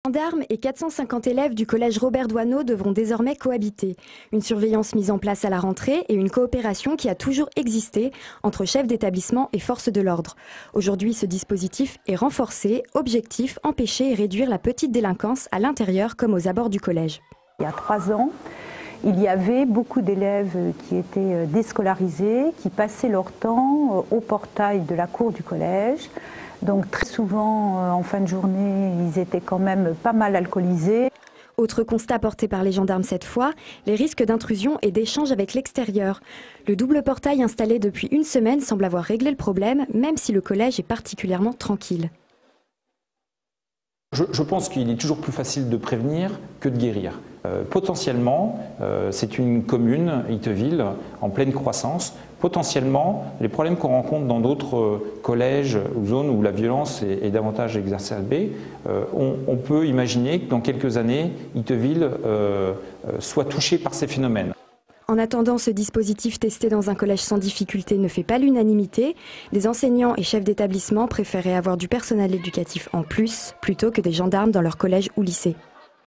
Gendarmes et 450 élèves du collège Robert Doisneau devront désormais cohabiter. Une surveillance mise en place à la rentrée et une coopération qui a toujours existé entre chefs d'établissement et forces de l'ordre. Aujourd'hui, ce dispositif est renforcé, objectif, empêcher et réduire la petite délinquance à l'intérieur comme aux abords du collège. Il y a 3 ans, il y avait beaucoup d'élèves qui étaient déscolarisés, qui passaient leur temps au portail de la cour du collège. Donc très souvent, en fin de journée, ils étaient quand même pas mal alcoolisés. Autre constat porté par les gendarmes cette fois, les risques d'intrusion et d'échange avec l'extérieur. Le double portail installé depuis une semaine semble avoir réglé le problème, même si le collège est particulièrement tranquille. Je pense qu'il est toujours plus facile de prévenir que de guérir. Potentiellement, c'est une commune, Itteville, en pleine croissance. Potentiellement, les problèmes qu'on rencontre dans d'autres collèges ou zones où la violence est davantage exacerbée, on peut imaginer que dans quelques années, Itteville soit touché par ces phénomènes. En attendant, ce dispositif testé dans un collège sans difficulté ne fait pas l'unanimité. Les enseignants et chefs d'établissement préféraient avoir du personnel éducatif en plus, plutôt que des gendarmes dans leur collège ou lycée.